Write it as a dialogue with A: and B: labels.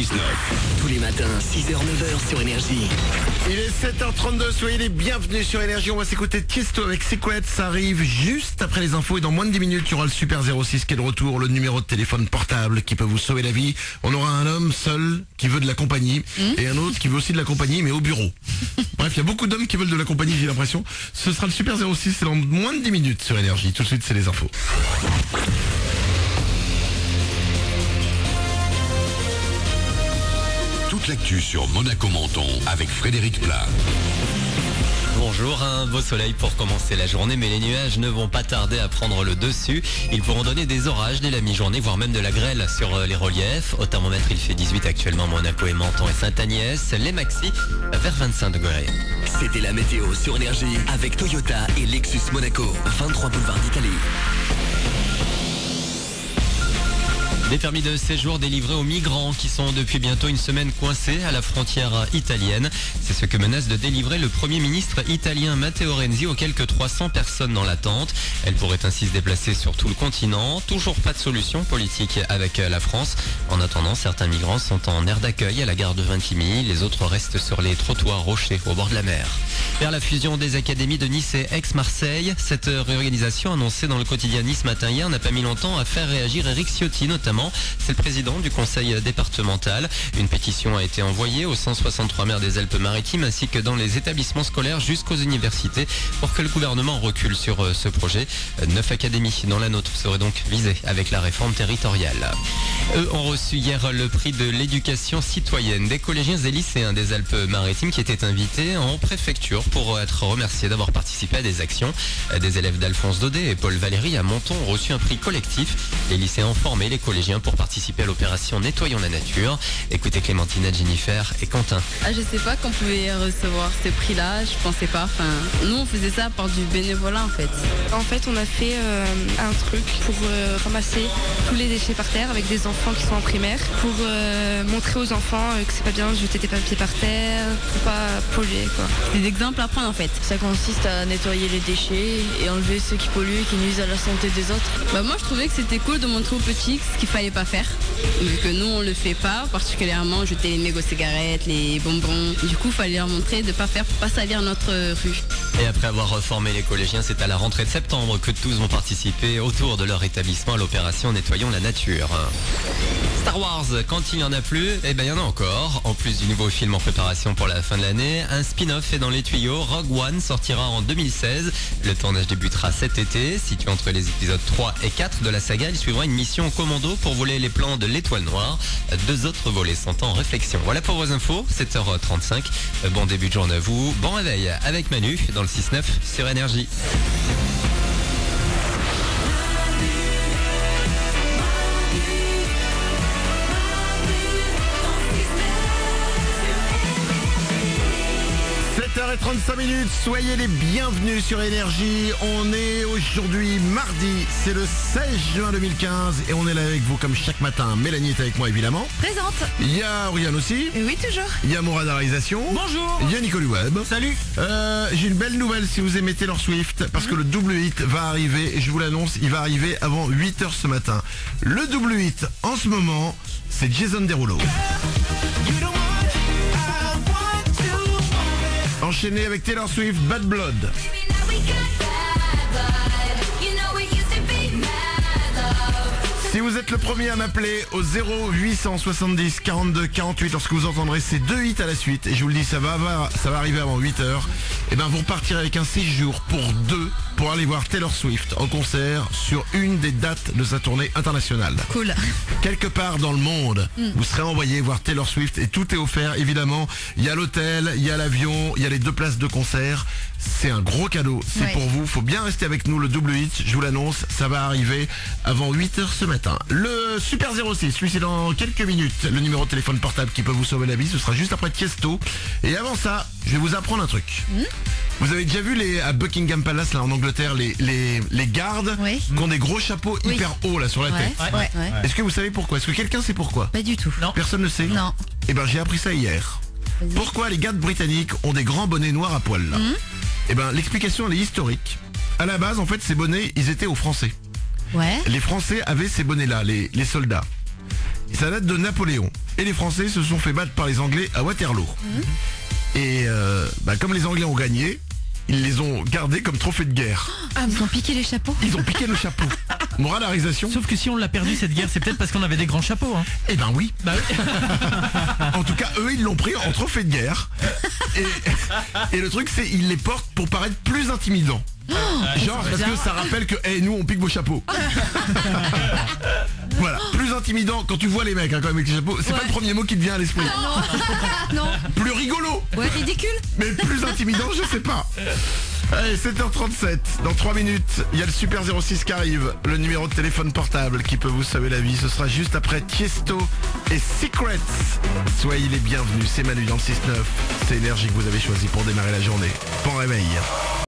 A: 6-9.
B: Tous les matins, 6h, 9h sur Énergie.
C: Il est 7h32, soyez les bienvenus sur Énergie. On va s'écouter Tiesto avec Secret. Ça arrive juste après les infos et dans moins de 10 minutes, il y aura le Super 06 qui est de retour, le numéro de téléphone portable qui peut vous sauver la vie. On aura un homme seul qui veut de la compagnie et un autre qui veut aussi de la compagnie mais au bureau. Bref, il y a beaucoup d'hommes qui veulent de la compagnie, j'ai l'impression. Ce sera le Super 06, c'est dans moins de 10 minutes sur Énergie. Tout de suite, c'est les infos.
A: Toute l'actu sur Monaco-Menton avec Frédéric Plat.
D: Bonjour, un beau soleil pour commencer la journée, mais les nuages ne vont pas tarder à prendre le dessus. Ils pourront donner des orages dès la mi-journée, voire même de la grêle sur les reliefs. Au thermomètre, il fait 18 actuellement, Monaco et Menton et Sainte-Agnès. Les maxi vers 25 degrés.
B: C'était la météo sur Énergie avec Toyota et Lexus Monaco, 23 boulevard d'Italie.
D: Des permis de séjour délivrés aux migrants qui sont depuis bientôt une semaine coincés à la frontière italienne. C'est ce que menace de délivrer le Premier ministre italien Matteo Renzi aux quelques 300 personnes dans l'attente. Elle pourrait ainsi se déplacer sur tout le continent. Toujours pas de solution politique avec la France. En attendant, certains migrants sont en aire d'accueil à la gare de Vintimille. Les autres restent sur les trottoirs rochers au bord de la mer. Vers la fusion des académies de Nice et Aix-Marseille, cette réorganisation annoncée dans le quotidien Nice Matin hier n'a pas mis longtemps à faire réagir Éric Ciotti notamment. C'est le président du conseil départemental. Une pétition a été envoyée aux 163 maires des Alpes-Maritimes ainsi que dans les établissements scolaires jusqu'aux universités pour que le gouvernement recule sur ce projet. 9 académies dans la nôtre seraient donc visées avec la réforme territoriale. Eux ont reçu hier le prix de l'éducation citoyenne des collégiens et lycéens des Alpes-Maritimes qui étaient invités en préfecture pour être remerciés d'avoir participé à des actions. Des élèves d'Alphonse Daudet et Paul Valéry à Menton ont reçu un prix collectif. Les lycéens ont formé les collégiens pour participer à l'opération Nettoyons la nature. Écoutez Clémentine, Jennifer et Quentin.
E: Je sais pas qu'on pouvait recevoir ce prix-là, je pensais pas. Nous on faisait ça par du bénévolat en fait.
F: En fait, on a fait un truc pour ramasser tous les déchets par terre avec des enfants qui sont en primaire pour montrer aux enfants que c'est pas bien de jeter des papiers par terre, pour pas polluer quoi.
E: Des exemples à prendre en fait.
G: Ça consiste à nettoyer les déchets et enlever ceux qui polluent et qui nuisent à la santé des autres.
E: Moi je trouvais que c'était cool de montrer aux petits ce qu'il fallait pas faire. Vu que nous on le fait pas, particulièrement jeter les mégots cigarettes, les bonbons. Du coup fallait leur montrer de pas faire pour pas salir notre rue.
D: Et après avoir formé les collégiens, c'est à la rentrée de septembre que tous vont participer autour de leur établissement à l'opération Nettoyons la nature. Star Wars, quand il n'y en a plus, il y en a encore. En plus du nouveau film en préparation pour la fin de l'année, un spin-off est dans les tuyaux. Rogue One sortira en 2016. Le tournage débutera cet été. Situé entre les épisodes 3 et 4 de la saga, il suivra une mission commando pour voler les plans de l'Étoile Noire. 2 autres volets sont en réflexion. Voilà pour vos infos, 7h35. Bon début de journée à vous. Bon réveil avec Manu dans le 6-9 sur Énergie.
C: Et 35 minutes, soyez les bienvenus sur Énergie. On est aujourd'hui mardi, c'est le 16 juin 2015 et on est là avec vous comme chaque matin. Mélanie est avec moi évidemment.
G: Présente.
C: Il y a Oriane aussi.
G: Oui, toujours.
C: Il y a Mourad à la réalisation.
H: Bonjour.
C: Il y a Nicolas Web.
H: Salut.
C: J'ai une belle nouvelle si vous aimez Taylor Swift parce que le double hit va arriver et je vous l'annonce, il va arriver avant 8h ce matin. Le double hit en ce moment, c'est Jason Derulo. Enchaîné avec Taylor Swift, Bad Blood. Si vous êtes le premier à m'appeler au 0870 42 48 lorsque vous entendrez ces 2 hits à la suite, et je vous le dis, ça va arriver avant 8h, et vous repartirez avec un séjour pour 2 pour aller voir Taylor Swift en concert sur une des dates de sa tournée internationale.
G: Cool.
C: Quelque part dans le monde, vous serez envoyé voir Taylor Swift et tout est offert évidemment. Il y a l'hôtel, il y a l'avion, il y a les 2 places de concert. C'est un gros cadeau, c'est pour vous. Faut bien rester avec nous, le double hit, je vous l'annonce, ça va arriver avant 8h ce matin. Le Super 06, lui c'est dans quelques minutes. Le numéro de téléphone portable qui peut vous sauver la vie, ce sera juste après Tiesto. Et avant ça, je vais vous apprendre un truc. Vous avez déjà vu à Buckingham Palace là en Angleterre les gardes qui ont des gros chapeaux hyper hauts là sur la tête.
G: Ouais.
C: Est-ce que vous savez pourquoi? Est-ce que quelqu'un sait pourquoi?
G: Pas du tout.
H: Non.
C: Personne ne sait?
G: Non.
C: J'ai appris ça hier.
G: Vas-y.
C: Pourquoi les gardes britanniques ont des grands bonnets noirs à poil là? L'explication elle est historique. À la base en fait ces bonnets ils étaient aux Français.
G: Ouais.
C: Les Français avaient ces bonnets là, les soldats. Ça date de Napoléon. Et les Français se sont fait battre par les Anglais à Waterloo. Et comme les Anglais ont gagné, ils les ont gardés comme trophée de guerre.
H: Ah, ils ont piqué les chapeaux.
C: Ils ont piqué le chapeau. Moralarisation.
I: Sauf que si on l'a perdu cette guerre, c'est peut-être parce qu'on avait des grands chapeaux. Hein.
C: Eh ben oui.
I: Bah oui.
C: En tout cas, eux, ils l'ont pris en trophée de guerre. Et le truc, c'est ils les portent pour paraître plus intimidants. Genre parce que ça rappelle que nous on pique vos chapeaux. Voilà, plus intimidant quand tu vois les mecs quand même avec les chapeaux, c'est pas le premier mot qui te vient à l'esprit.
H: Non.
C: Plus rigolo.
H: Ouais, ridicule.
C: Mais plus intimidant, je sais pas. Allez, 7h37, dans 3 minutes, il y a le Super 06 qui arrive, le numéro de téléphone portable qui peut vous sauver la vie. Ce sera juste après Tiesto et Secrets. Soyez les bienvenus, c'est Manu dans le 6-9. C'est Énergie que vous avez choisi pour démarrer la journée. Bon réveil.